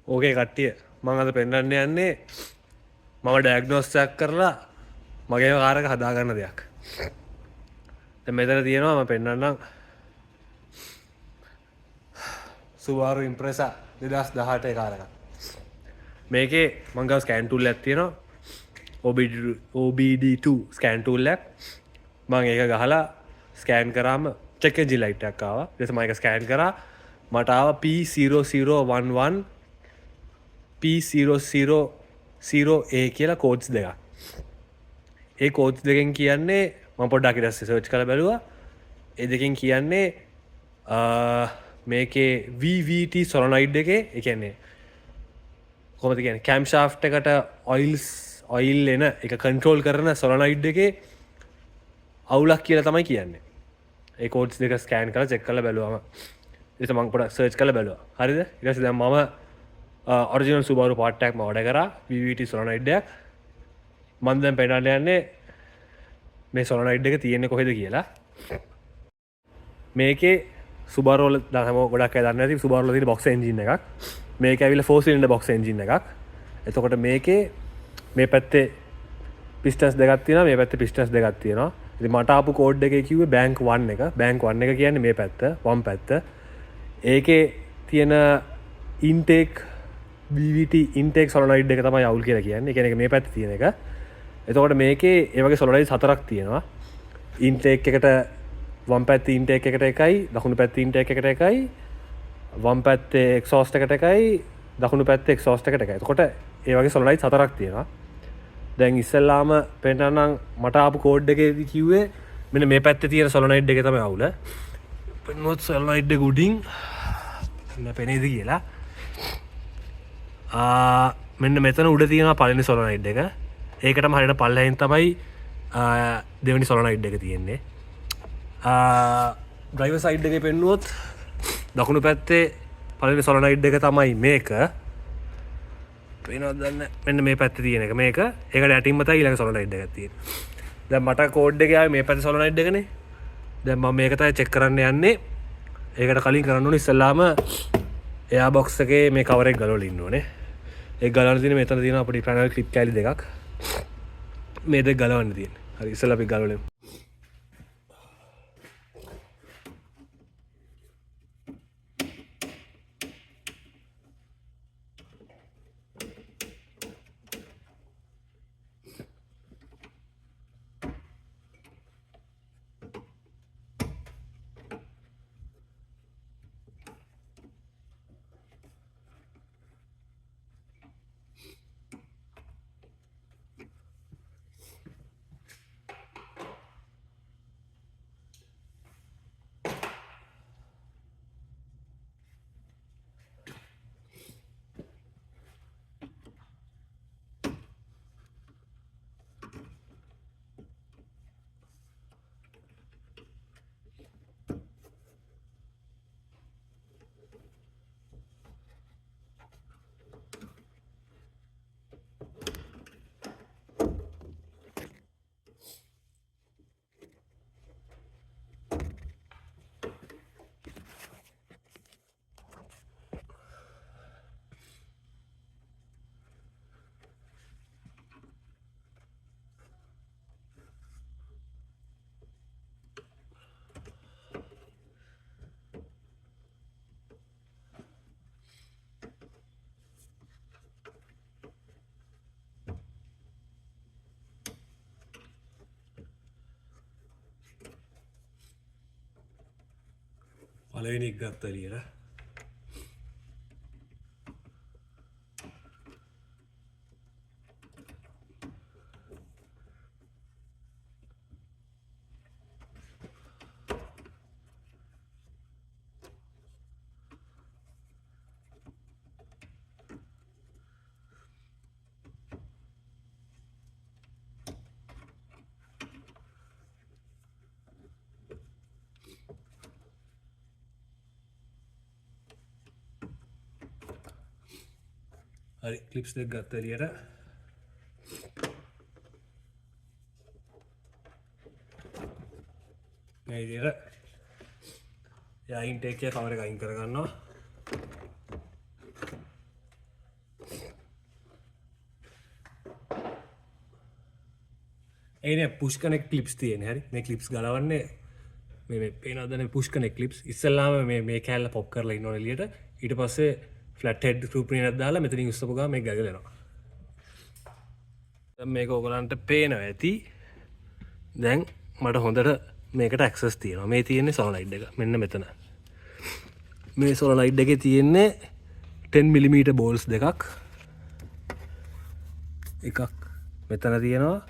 ඕකේ කට්ටිය මම අද පෙන්වන්න යන්නේ මම ඩයග්නොස් එකක් කරලා මගේ කාර් එක හදාගන්න දෙයක්. දැන් මෙතන තියෙනවා මම පෙන්වන්නම් Subaru Impreza 2018 කාර් එකක්. මේකේ මං ගාව ස්කෑන් ටූල් එකක් තියෙනවා. OBD2 ස්කෑන් ටූල් එකක්. මම ඒක ගහලා ස්කෑන් කරාම චෙක් එන්ජින් ලයිට් එකක් ආවා. ඊට පස්සේ මම ඒක ස්කෑන් කරා මට ආවා P0011 P0000A කියලා කෝඩ්ස් දෙකක්. ඒ කෝඩ්ස් දෙකෙන් කියන්නේ මම පොඩ්ඩක් ඊට පස්සේ සර්ච් කරලා බැලුවා. ඒ දෙකෙන් කියන්නේ මේකේ VVT සොලොනයිඩ් එකේ ඒ කියන්නේ කොහොමද කියන්නේ කැම් ෂාෆ්ට් එකට ඔයිල් එන එක කන්ට්‍රෝල් කරන සොලොනයිඩ් එකේ අවුලක් කියලා තමයි කියන්නේ. ඒ කෝඩ්ස් දෙක ස්කෑන් කරලා චෙක් කරලා බැලුවම ඊට මම පොඩ්ඩක් සර්ච් කරලා බැලුවා. හරිද? ඊට පස්සේ දැන් මම ඔරිජිනල් Subaru part එකක් මම ඕඩර් කරා VVT සොලොනයිඩ් එකක්. මම දැන් පෙන්නන්න යන්නේ මේ සොලොනයිඩ් එක තියෙන්නේ කොහෙද කියලා. මේකේ Subaru වල දැන් හැමෝම ගොඩක් අය දන්නේ නැති Subaru වල තියෙන box engine එකක්. මේක ඇවිල්ලා 4 cylinder box engine එකක්. එතකොට මේකේ මේ පැත්තේ pistons දෙකක් තියෙනවා මේ පැත්තේ pistons දෙකක් තියෙනවා. ඉතින් මට ආපු කෝඩ් එකේ කිව්වේ bank 1 එක. bank 1 එක කියන්නේ මේ පැත්ත, වම් පැත්ත. ඒකේ තියෙන intake VVT intake solenoid එක තමයි අවුල් කියලා කියන්නේ. ඒ කියන්නේ මේ පැත්තේ තියෙන එක. එතකොට මේකේ ඒ වගේ solenoid හතරක් තියෙනවා. intake එකට වම් පැත්තේ intake එකට එකයි, දකුණු පැත්තේ intake එකට එකයි, වම් පැත්තේ exhaust එකට එකයි, දකුණු පැත්තේ exhaust එකට එකයි. එතකොට ඒ වගේ solenoid හතරක් තියෙනවා. දැන් ඉස්සෙල්ලාම පෙන්නන්නම් මට ආපු කෝඩ් එකේදී කිව්වේ මෙන්න මේ පැත්තේ තියෙන solenoid එකේ තමයි අවුල. පෙන්නුවත් solenoid එක උඩින් මෙන්න පෙනේද කියලා. මෙන්න මෙතන උඩ තියෙනවා පළවෙනි solenoid එක. ඒකටම හරියට පල්ලෙහින් තමයි දෙවෙනි solenoid එක තියෙන්නේ. ඩ්‍රයිවර් සයිඩ් එකේ පෙන්නුවොත් දකුණු පැත්තේ පළවෙනි solenoid එක තමයි මේක. පේනවද දන්නේ මෙන්න මේ පැත්තේ තියෙන එක මේක. ඒකට යටින්ම තමයි ඊළඟ solenoid එකක් තියෙන්නේ. දැන් මට කෝඩ් එකේ ආවේ මේ පැත්තේ solenoid එකනේ. දැන් මම මේක තමයි චෙක් කරන්න යන්නේ. ඒකට කලින් කරන්න ඕනේ ඉස්සෙල්ලාම එයා බොක්ස් එකේ මේ කවර් එක ගලවලා ඉන්න ඕනේ. ඒක ගලවන්න තියෙන්නේ මෙතන තියෙන අපේ පැනල් ක්ලිප් කැලි දෙකක්. මේ දෙක ගලවන්න තියෙන්නේ. හරි ඉස්සෙල්ලා අපි ගලවලමු. පළවෙනි එක ගත්තා එළියට. හරි ක්ලිප්ස් දෙක ගත්තා එළියට. මේ විදිහට යා ඉන්ටේක් එක කවර එක අයින් කරගන්නවා. ඒනේ පුෂ් කනෙක්ට් ක්ලිප්ස් තියෙන. හරි මේ ක්ලිප්ස් ගලවන්නේ මේ පේනවද පුෂ් කනෙක්ට් ක්ලිප්ස්. ඉස්සෙල්ලාම මේ කෑල්ල පොප් කරලා ඉන්නවනේ එළියට. ඊට පස්සේ ෆ්ලැට් හෙඩ් ස්ක්‍රූ ප්‍රීනර් දාලා මෙතනින් උස්සපු ගමන් මේක ගැලවෙනවා. දැන් මේක ඔයගලන්ට පේනවා ඇති. දැන් මට හොඳට මේකට ඇක්සස් තියෙනවා. මේ තියෙන්නේ සොලනයිඩ් එක. මෙන්න මෙතන. මේ සොලනයිඩ් එකේ තියෙන්නේ 10mm බෝල්ස් දෙකක්. එකක් මෙතන තියෙනවා.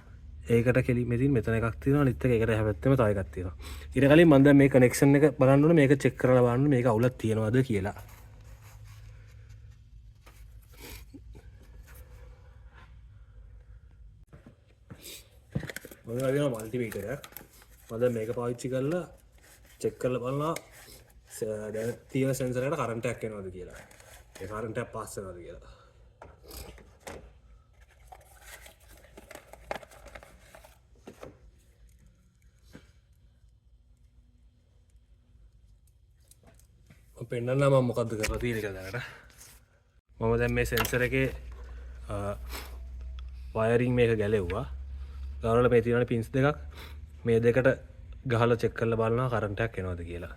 ඒකට කෙලි මෙතින් මෙතන එකක් තියෙනවා. අනිත් එක ඒකට හැපැත්තෙම තව එකක් තියෙනවා. ඊට කලින් මම දැන් මේ කනෙක්ෂන් එක බලන්න ඕනේ. මේක චෙක් කරලා බලන්න මේක අවුලක් තියෙනවද කියලා. මම ගාවින මල්ටිමීටර් එකක්. මම දැන් මේක පාවිච්චි කරලා චෙක් කරලා බලනවා දැන් තියෙන සෙන්සර් එකට කරන්ට් එකක් එනවද කියලා. ඒ කරන්ට් එක පාස් වෙනවද කියලා. පෙන්න්න ම මොකක්ද කරලා තියෙන එක දැනට. මම දැන් මේ සෙන්සර එකේ වයරින් මේක ගැලෙව්වා. ගවරල මේ තියෙන පින්ස් දෙකක් මේ දෙකට ගහලා චෙක් කරලා බලනවා කරන්ට් එකක් එනවද කියලා.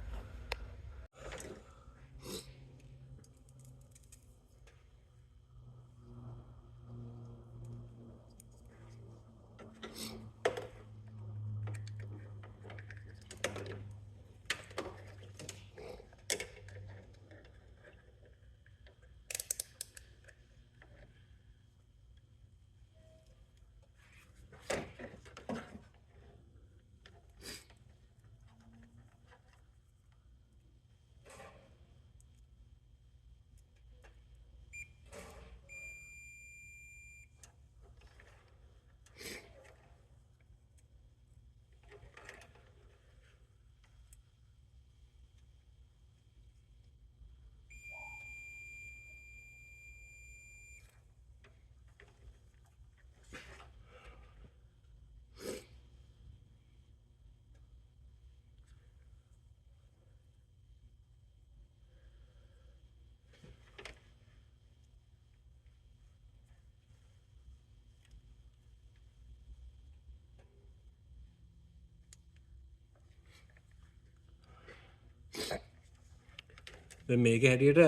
දැන් මේකේ හැටියට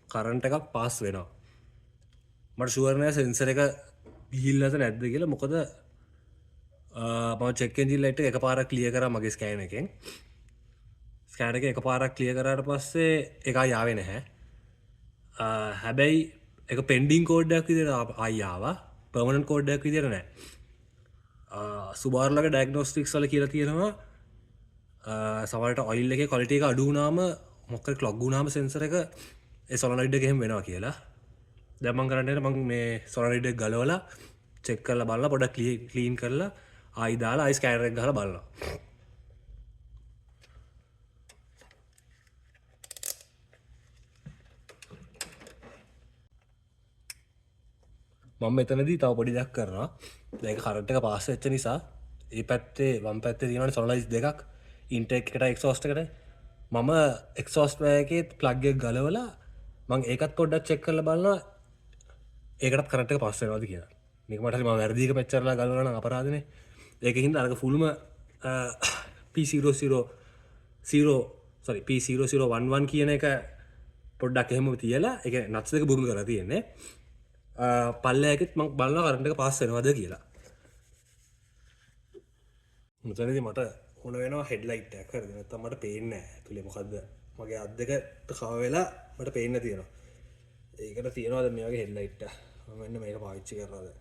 කරන්ට් එකක් පාස් වෙනවා. මට ෂුවර් නෑ සෙන්සර් එක ගිහිල්ලාද නැද්ද කියලා. මොකද මම චෙක් එන්ජින් ලයිට් එක එකපාරක් ක්ලියර් කරා මගේ ස්කෑන් එකෙන්. ස්කෑන් එක එකපාරක් ක්ලියර් කරාට පස්සේ ඒක ආයෙ ආවේ නැහැ. හැබැයි ඒක පෙන්ඩිං කෝඩ් එකක් විදිහට ආයෙ ආවා. පර්මනන්ට් කෝඩ් එකක් විදිහට නෑ. සුබාරුලගේ ඩයග්නොස්ටික්ස් වල කියලා තියෙනවා සමහරට ඔයිල් එකේ ක්වලිටි එක අඩු වුණාම මොකක් හරි ක්ලොග් වුණාම සෙන්සර් එක ඒ සොලනොයිඩ් එක එහෙම වෙනවා කියලා. දැන් මම කරන්නේ මම මේ සොලනොයිඩ් එක ගලවලා චෙක් කරලා බලලා පොඩ්ඩක් ක්ලීන් කරලා ආයි දාලා ආයි ස්කෑනර් එක ගහලා බලනවා. මම මෙතනදී තව පොඩි දෙයක් කරනවා. දැන් ඒක කරන්ට් එක පාස් වෙච්ච නිසා මේ පැත්තේ වම් පැත්තේ තියෙනවනේ සොලනොයිඩ්ස් දෙකක් ඉන්ටේක් එකට එක්සෝස්ට් එකට. මම එක්සෝස්ට් එකේ ප්ලග් එක ගලවලා මම ඒකත් පොඩ්ඩක් චෙක් කරලා බලනවා ඒකටත් කරන්ට් එක පාස් වෙනවද කියලා. මේක මට හරි මම වැරදි එක මෙච්චරලා ගලවලා නම් අපරාධනේ. ඒකින්ද අරක ෆුල්ම P0011 කියන එක පොඩ්ඩක් එහෙම තියලා ඒක නට්ස් දෙක බුරුල් කරලා තියෙන්නේ. පල්ලයකෙත් මම බලනවා කරන්ට් එක පාස් වෙනවද කියලා. මෙතනදී මට ඕන වෙනවා හෙඩ්ලයිට් එකක්. හරිද? නැත්නම් මට පේන්නේ නැහැ ඇතුලේ මොකද්ද. මගේ අත් දෙකට කව වෙලා මට පේන්න තියෙනවා. ඒකට තියනවාද මේ වගේ හෙඩ්ලයිට් එක. මම මෙන්න මේක පාවිච්චි කරනවා දැන්.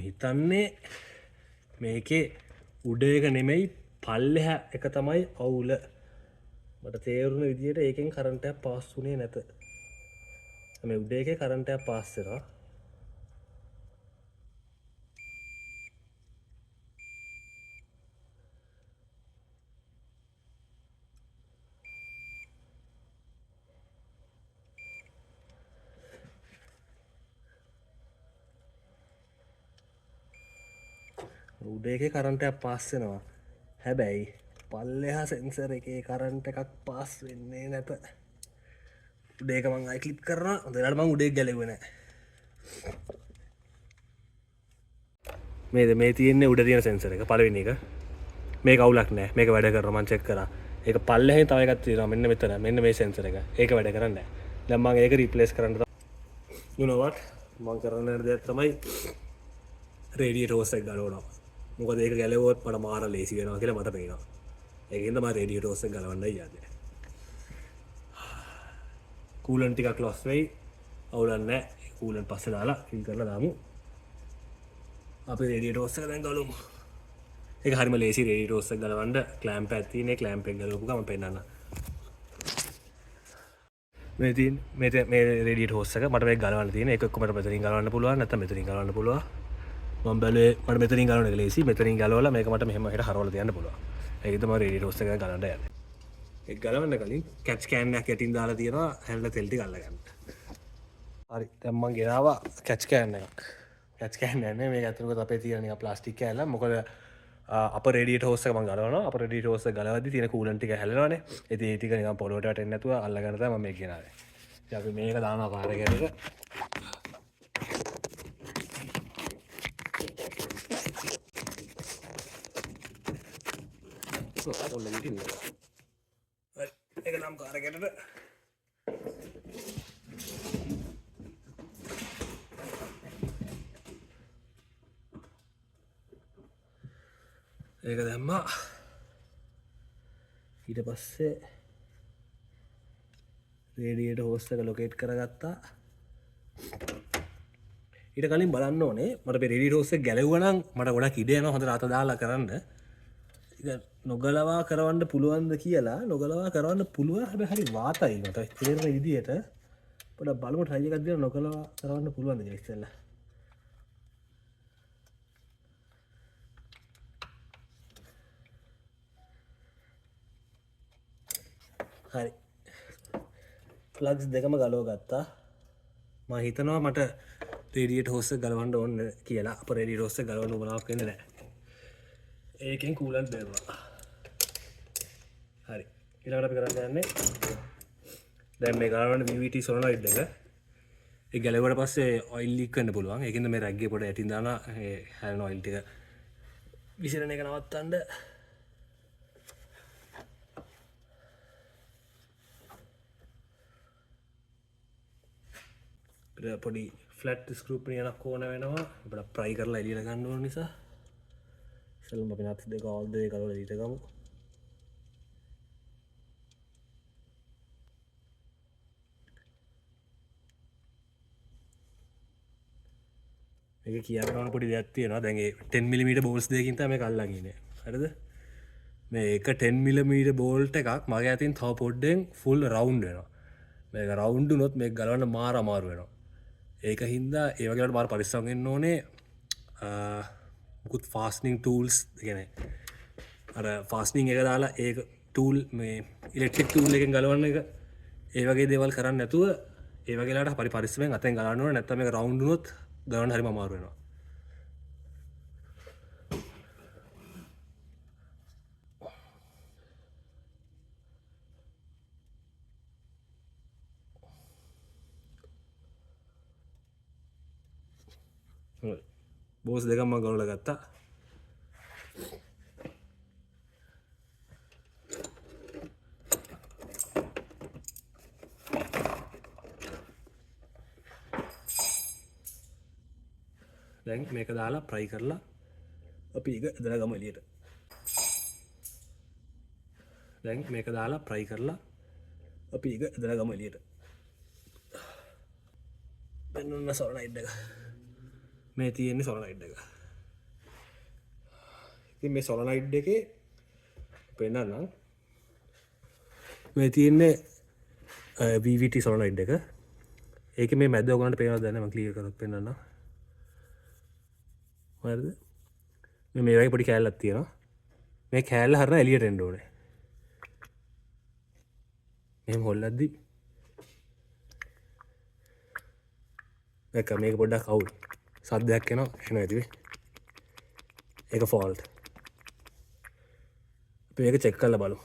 හිතන්නේ මේකේ උඩ එක නෙමෙයි පල්ලෙහා එක තමයි අවුල. මට තේරුණ විදිහට ඒකෙන් කරන්ට් එකක් පාස් වුණේ නැත. මේ උඩ එකේ කරන්ට් එකක් පාස් වෙනවා. උඩේකේ කරන්ටයක් පාස් වෙනවා. හැබැයි පල්ලෙහා සෙන්සර් එකේ කරන්ට් එකක් පාස් වෙන්නේ නැත. උඩේක මං ආයි ක්ලික් කරනවා. හොඳට මං උඩේ ගැලෙුවේ නැහැ. මේ තියෙන්නේ උඩ තියෙන සෙන්සර් එක පළවෙනි එක. මේක අවුලක් නැහැ. මේක වැඩ කරනවා මං චෙක් කරා. ඒක පල්ලෙහෙන් තව එකක් තියෙනවා මෙන්න මෙතන. මෙන්න මේ සෙන්සර් එක. ඒක වැඩ කරන්නේ නැහැ. දැන් මං ඒක රීප්ලේස් කරන්න you know what මං කරන්න යන දෙයක් තමයි රේඩියේටර් හෝස් එක ගලවනවා. මොකද ඒක ගැලවුවොත් මට මාර ලේසි වෙනවා කියලා මට පේනවා. ඒකින්ද මම රේඩියේටර් හෝස් එක ගලවන්නයි යන්නේ. කූලන්ට් ටිකක් ලොස් වෙයි. අවුලක් නැහැ. කූලන්ට් පස්සේ දාලා ෆිල් කරලා දාමු. අපි රේඩියේටර් හෝස් එක දැන් ගලවමු. ඒක හරිම ලේසි රේඩියේටර් හෝස් එක ගලවන්න ක්ලෑම්ප් එකක් තියෙන්නේ. ක්ලෑම්ප් එක ගලවපු ගමන් පෙන්නන්න. මේ රේඩියේටර් හෝස් එක මට මේක ගලවන්න තියෙන. ඒක එක්ක මට මෙතනින් ගලවන්න පුළුවන් නැත්නම් මෙතනින් ගලවන්න පුළුවන්. මම බැලුවේ මට මෙතනින් ගලවන්න එක ලේසි. මෙතනින් ගලවලා මේක මට මෙහෙම හෙට හරවලා තියන්න පුළුවන්. ඒකද මම රේඩියේටර් හෝස් එක ගලවන්න යන්නේ. ඒක ගලවන්න කලින් කැච් කෑන් එකක් යටින් දාලා තියෙනවා හැල්ල තෙල් ටික අල්ලගන්න. හරි දැන් මම ගෙනාවා කැච් කෑන් එකක්. කැච් කෑන් නැහැ මේක ඇතුළේ අපේ තියෙන නිකන් ප්ලාස්ටික් කෑල්ල. මොකද අප රේඩියේටර් හෝස් එක මම ගලවනවා. අප රේඩියේටර් හෝස් එක ගලවද්දි තියෙන කූලන්ට් ටික හැලෙනවානේ. ඉතින් ඒ ටික නිකන් පොළොවට වැටෙන්නේ නැතුව අල්ලගන්න තමයි මම මේක ගෙනාවේ. ඉතින් අපි මේක දානවා කාර් එකකට. ඔන්න ඉතින් හරි ඒක නම් කාර් එකකට ඒක දැම්මා. ඊට පස්සේ රේඩියේටර් හෝස් එක ලොකේට් කරගත්තා. ඊට කලින් බලන්න ඕනේ මට මේ රේඩියේටර් හෝස් එක ගැලෙවුවා නම් මට ගොඩක් ඉඩ යනවා හොඳට අත දාලා කරන්න. ඒක නොගලවා කරවන්න පුළුවන්ද කියලා නොගලවා කරවන්න පුළුවන්. හැබැයි හරි වාතයි මට තේරෙන විදියට. පොඩ්ඩක් බලමු try එකක් දීලා නොගලවා කරවන්න පුළුවන්ද කියලා ඉතින්ලා. හරි ප්ලග්ස් දෙකම ගලව ගත්තා. මම හිතනවා මට රේඩියේටර් හෝස් එක ගලවන්න ඕනේ කියලා. අප රේඩියේටර් හෝස් එක ගලවන්න උවමනාවක් වෙන්නේ නැහැ. ඒකෙන් කූලන්ට් බැලුවා. හරි ඊළඟට අපි කරන්න යන්නේ දැන් මේ ගලවන්න VVT සොලනොයිඩ් එක. ඒ ගැලවුවට පස්සේ ඔයිල් ලීක් වෙන්න පුළුවන්. ඒකින්ද මේ රැග්ගේ පොඩ යටින් දානවා ඒ හැලෙන ඔයිල් ටික විසිරෙන එක නවත්තන්න. පොඩි ෆ්ලැට් ස්ක්‍රූ පිනියනක් ඕන වෙනවා. අපිට ප්‍රයි කරලා එළියට ගන්න ඕන නිසා ඉතින් අපි නට්ස් දෙක all the way කරලා එළියට ගමු. මේක කියන්න ඕන පොඩි දෙයක් තියෙනවා. දැන් ඒ 10mm බෝල්ස් දෙකකින් තමයි මේක අල්ලන් ඉන්නේ. හරිද? මේ එක 10mm බෝල්ට් එකක් මගේ අතින් තව පොඩ්ඩෙන් ෆුල් රවුන්ඩ් වෙනවා. මේක රවුන්ඩ් වුණොත් මේක ගලවන්න මාර අමාරු වෙනවා. ඒක හින්දා ඒ වගේ වලට මාර පරිස්සම් වෙන්න ඕනේ. මුකුත් ෆාස්ටනින් ටූල්ස් කියන්නේ අර ෆාස්ටනින් එක දාලා ඒක ටූල් මේ ඉලෙක්ට්‍රික් ටූල් එකෙන් ගලවන්න එක ඒ වගේ දේවල් කරන්නේ නැතුව ඒ වගේ ලාට හරි පරිස්සමෙන් අතෙන් ගලවන්න ඕනේ. නැත්නම් මේක රවුන්ඩ් වුණොත් ගලවන්න හරිම අමාරු වෙනවා. බෝස් දෙකම මම ගලවලා ගත්තා. දැන් මේක දාලා ප්‍රයි කරලා අපි ඒක ඇදලා ගමු එළියට. දැන් මේක දාලා ප්‍රයි කරලා අපි ඒක ඇදලා ගමු එළියට. මෙන්න සොලනොයිඩ් එක. මේ තියෙන්නේ සොලනොයිඩ් එක. ඉතින් මේ සොලනොයිඩ් එකේ පෙන්නන්නම්. මේ තියෙන්නේ VVT සොලනොයිඩ් එක. ඒකේ මේ මැද ඔයගොල්ලන්ට පේනවද දැන් මම ක්ලියර් කරලා පෙන්නන්නම්. හරිද? මේ වගේ පොඩි කෑල්ලක් තියෙනවා. මේ කෑල්ල හරන එළියට එන්න ඕනේ. මෙහෙම හොල්ලද්දි මේක පොඩ්ඩක් අවුල් සද්දයක් එනවා ඇහෙනවා ඇතිවේ. ඒක ෆෝල්ට්. අපි මේක චෙක් කරලා බලමු.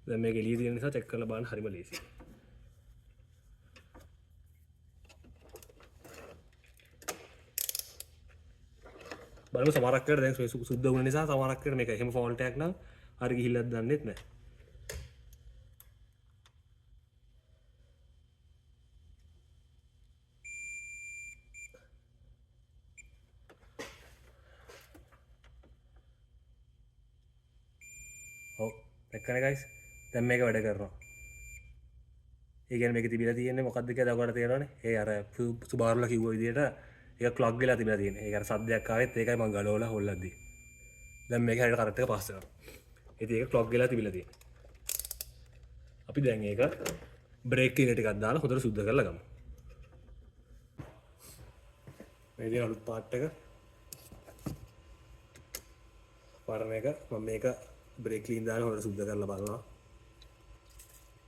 දැන් මේක එළිය තියෙන නිසා චෙක් කරලා බලන්න හරිම ලේසියි. බලමු සමහරක් වෙලාවට දැන් සුද්ධ වුණ නිසා සමහරක් වෙලාවට මේක එහෙම ෆෝල්ට් එකක් නම් හරි ගිහිල්ලත් දන්නෙත් නැහැ. දැක්කනේ ගයිස් දැන් මේක වැඩ කරනවා. ඒ කියන්නේ මේක තිබිලා තියෙන්නේ මොකක්ද කියලා ඔයාලට තේරෙනවනේ. ඒ අර සුබාරුලා කිව්ව විදිහට ඒක ක්ලොග් වෙලා තිබිලා තියෙන්නේ. ඒක අර සද්දයක් ආවෙත් ඒකයි මම ගලවලා හොල්ලද්දී. දැන් මේක හරියට කරන්ට් එක පාස් වෙනවා. ඉතින් ඒක ක්ලොග් වෙලා තිබිලා තියෙන්නේ. අපි දැන් ඒක බ්‍රේක් ක්ලීනර් ටිකක් දාලා හොඳට සුද්ධ කරලා ගමු. මේ දින අලුත් පාර්ට් එක. පරණ එක මම මේක බ්‍රේක් ක්ලීන් දාලා හොඳට සුද්ධ කරලා බලනවා.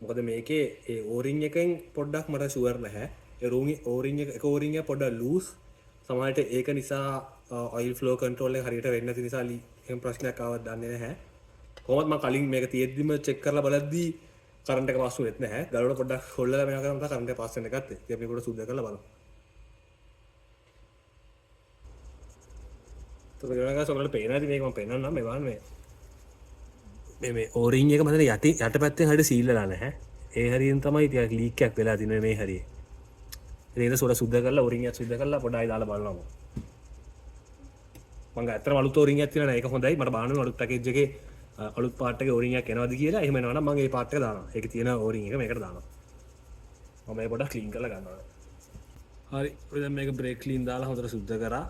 මොකද මේකේ ඒ ඕරින් එකෙන් පොඩ්ඩක් මට ෂුවර් නැහැ. ඒ ඕරින් එක ඕරින් එක පොඩ්ඩක් ලූස්. සමහරවිට ඒක නිසා ඔයිල් ෆ්ලෝ කන්ට්‍රෝල් එක හරියට වෙන්නේ නැති නිසා එහෙම ප්‍රශ්නයක් ආවත් දන්නේ නැහැ. කොහොමද මම කලින් මේක තියෙද්දිම චෙක් කරලා බලද්දී කරන්ට් එක පාස් වුනේත් නැහැ. ගලවල පොඩ්ඩක් හොල්ලලා වෙනවා කරාම තමයි කරන්ට් එක පාස් වෙන්න ගත්තේ. ඉතින් අපි මේකට සුද්ධ කරලා බලමු. તો වෙනකන් ඔයාලට පේනවා ඉතින් මේක මම පෙන්නන්නම් මේ බලන්න මේ ඕරින් එක මතන යට පැත්තෙන් හරියට සීල් වෙලා නැහැ. ඒ හරියෙන් තමයි ටිකක් ලීක් එකක් වෙලා තින්නේ මේ හරියේ. ඉතින් ඒක සුද්ධ කරලා ඕරින් එක සුද්ධ කරලා පොඩ්ඩයි දාලා බලනවා. මම ඇත්තටම අලුත් ඕරින් එකක් තියෙනවා නේ ඒක හොඳයි. මට බලන්න අලුත් පැකේජ් එකේ අලුත් පාර්ට් එකේ ඕරින් එකක් එනවද කියලා. එහෙම එනවා නම් මම ඒ පාර්ට් එක දානවා. ඒකේ තියෙන ඕරින් එක මේකට දානවා. මම මේක පොඩ්ඩක් ක්ලීන් කරලා ගන්නවා. හරි. ඔය දැන් මේක බ්‍රේක් ක්ලීන් දාලා හොඳට සුද්ධ කරා.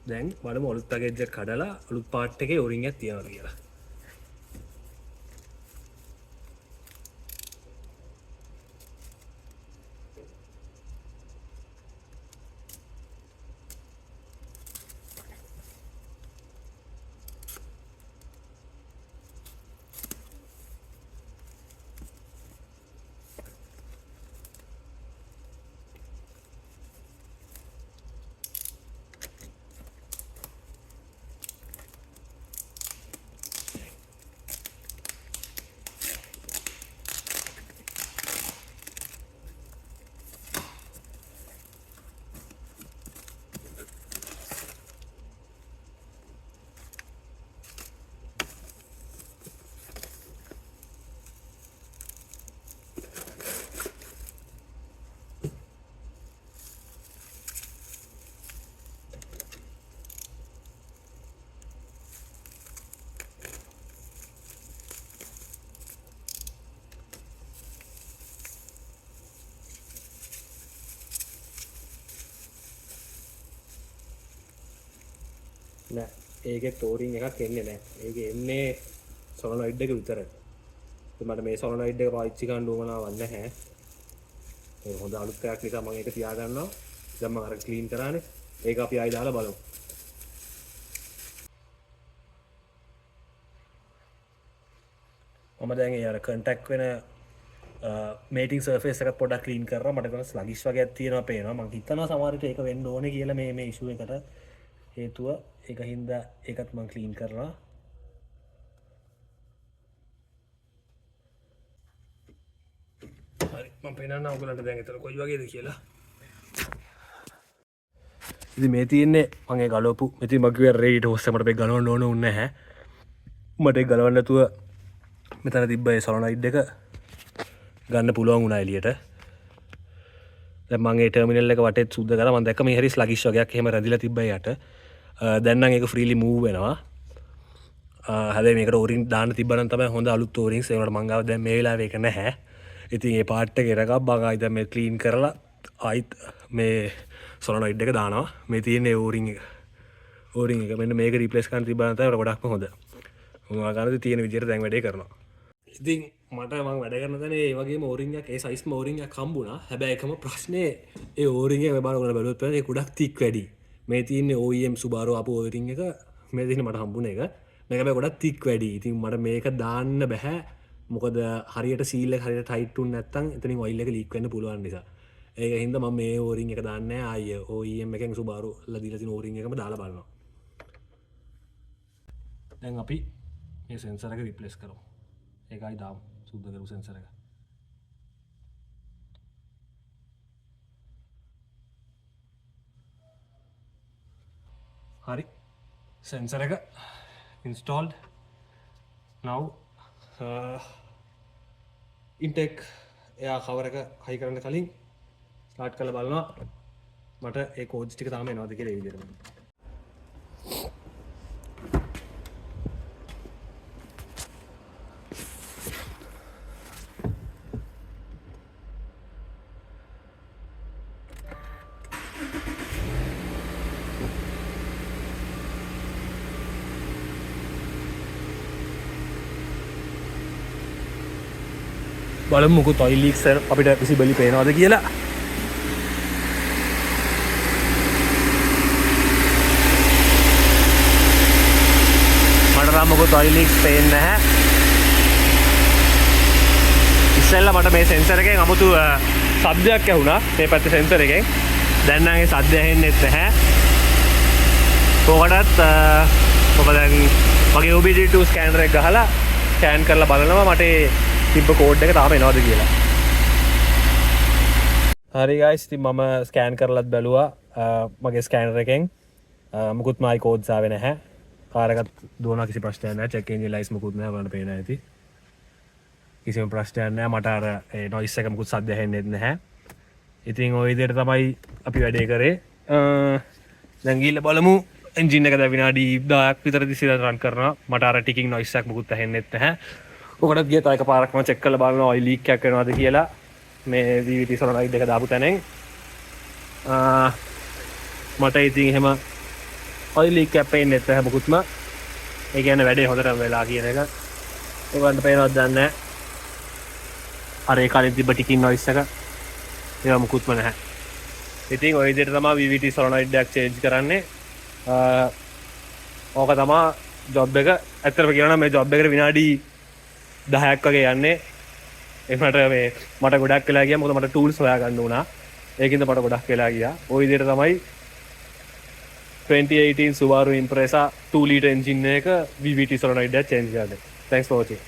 දැන් බලමු අලුත් පැකේජ් එක කඩලා අලුත් පාර්ට් එකේ ඕරින් එකක් තියනවද කියලා. නෑ ඒකේ තෝරින් එකක් එන්නේ නෑ. ඒකේ එන්නේ සොලනොයිඩ් එක විතරයි. මට මේ සොලනොයිඩ් එක පාවිච්චි කරන්න උවමනාවක් නැහැ. ඒක හොඳ අලුත් එකක් නිසා මම ඒක තියාගන්නවා. දැන් මම අර ක්ලීන් කරානේ. ඒක අපි ආයෙ දාලා බලමු. මම දැන් ඒ අර කන්ටැක්ට් වෙන මේටිං සර්ෆේස් එකත් පොඩ්ඩක් ක්ලීන් කරා. මට ඒක ස්ලගිෂ් වගේක් තියෙනවා පේනවා. මම හිතනවා සමහර විට ඒක වෙන්න ඕනේ කියලා මේ ඉෂුව එකට හේතුව ඒක හින්දා ඒකත් මම ක්ලීන් කරනවා. හරි මම පේනන්න ඔයගලන්ට දැන් එතන කොයි වගේද කියලා. ඉතින් මේ තියෙන්නේ මම ඒ ගලවපු ඉතින් මම කිව්වා රේඩ් හොස් එක මට මේක ගලවන්න ඕන උන්නේ නැහැ. මට ඒක ගලවන්න නැතුව මෙතන තිබ්බ ඒ සොලනොයිඩ් එක ගන්න පුළුවන් වුණා එළියට. දැන් මම ඒ ටර්මිනල් එක වටේත් සුද්ධ කරා. මම දැක්ක මේ හරි ස්ලගිෂ් වගේක් එහෙම රැඳිලා තිබ්බා යට. දැන් නම් ඒක ෆ්‍රීලි මූව් වෙනවා. හැබැයි මේකට ඕරින් දාන්න තිබ්බනම් තමයි හොඳ අලුත් ඕරින්ස්. ඒකට මං ගාව දැන් මේ වෙලාවේ ඒක නැහැ. ඉතින් මේ පාර්ට් එක එකක් බං ආයි දැන් මේ ක්ලීන් කරලා ආයිත් මේ සොලනොයිඩ් එක දානවා. මේ තියෙන්නේ ඕරින් එක. ඕරින් එක මෙන්න මේක රීප්ලේස් කරන්න තිබ්බනම් තමයි ගොඩක්ම හොඳ. මම ගන්නද තියෙන විදිහට දැන් වැඩේ කරනවා. ඉතින් මට මම වැඩ කරන තැන ඒ වගේම ඕරින් එකක් ඒ සයිස්ම ඕරින් එකක් හම්බුණා. හැබැයි එකම ප්‍රශ්නේ ඒ ඕරින් එක බලන්න බැලුවොත් ඒක ගොඩක් තික් වැඩි. මේ තියෙන්නේ OEM Subaru ආපු ඕරින් එක මේ දෙන්නේ මට හම්බුන එක. මේක හැබැයි ගොඩක් තික් වැඩි. ඉතින් මට මේක දාන්න බෑ. මොකද හරියට සීල් එක හරියට ටයිට් වුනේ නැත්නම් එතනින් ඔයිල් එක ලීක් වෙන්න පුළුවන් නිසා. ඒක හින්දා මම මේ ඕරින් එක දාන්නේ නැහැ ආයෙ OEM එකෙන් Subaru ලා දීලා තියෙන ඕරින් එකම දාලා බලනවා. දැන් අපි මේ සෙන්සර් එක රිප්ලේස් කරමු. ඒකයි දාමු සුද්ධ කරපු සෙන්සර් එක. හරි sensor එක installed now intake එයා cover එක high කරන්න කලින් start කරලා බලනවා මට ඒ codes ටික තාම එනවද කියලා ඒ විදිහට. බලමු මොකද oil leaks අපිට visibly පේනවද කියලා. මට නම් මොකද oil leaks පේන්නේ නැහැ. ඉස්සෙල්ලා මට මේ sensor එකෙන් 아무තු ශබ්දයක් ඇහුණා මේ පැත්තේ sensor එකෙන්. දැන් නම් ඒ ශබ්දය ඇහෙන්නේ නැහැ. කොහොමදත් මම දැන් මගේ OBD2 ස්කෑනර් එක ගහලා ස්කෑන් කරලා බලනවා මට තිබ්බ කෝඩ් එක තාම එනවද කියලා. හරි guys ඉතින් මම ස්කෑන් කරලත් බැලුවා මගේ ස්කෑනර් එකෙන් මුකුත් මායි කෝඩ්ස් ආවේ නැහැ. කාර් එකත් දුවනවා කිසි ප්‍රශ්නයක් නැහැ. චෙක් එන්ජින් ලයිට්ස් මුකුත් නැහැ බලන්න පේනවා ඇති. කිසිම ප්‍රශ්නයක් නැහැ. මට අර ඒ නොයිස් එක මුකුත් සද්ද ඇහෙන්නේ නැහැ. ඉතින් ওই විදිහට තමයි අපි වැඩේ කරේ. දැන් ගිහිල්ලා බලමු එන්ජින් එක දැන් විනාඩි 10ක් විතර දිසිලා රන් කරනවා. මට අර ටිකින් නොයිස් එකක් මුකුත් ඇහෙන්නේ නැහැ. ඔකට ගිය තව එකපාරක් මම චෙක් කරලා බලනවා ඔයිල් ලීක් එකක් වෙනවද කියලා මේ VVT සොලනයිඩ් එක දාපු තැනෙන් මට ඉතින් එහෙම ඔයිල් ලීක් එකක් පේන්නේ නැහැ මොකුත්ම. ඒ කියන්නේ වැඩේ හොඳටම වෙලා කියන එක. ඔයගොල්ලන්ට පේනවද දන්නේ නැහැ. අර ඒ කලින් තිබ්බ ටිකින් නොයිස් එක ඒවා මොකුත්ම නැහැ. ඉතින් ඔය විදිහට තමයි VVT සොලනයිඩ් එකක් චේන්ජ් කරන්නේ. ඕක තමයි ජොබ් එක. ඇත්තටම කියනවා නම් මේ ජොබ් එකට විනාඩි 10ක් වගේ යන්නේ. ඒකට මේ මට ගොඩක් වෙලා ගියා මොකද මට ටූල්ස් හොයාගන්න උනා. ඒකින්ද මට ගොඩක් වෙලා ගියා. ওই විදිහට තමයි 2018 Subaru Impreza 2 liter engine එක VVT solenoid එක change කරන්නේ. Thanks for watching.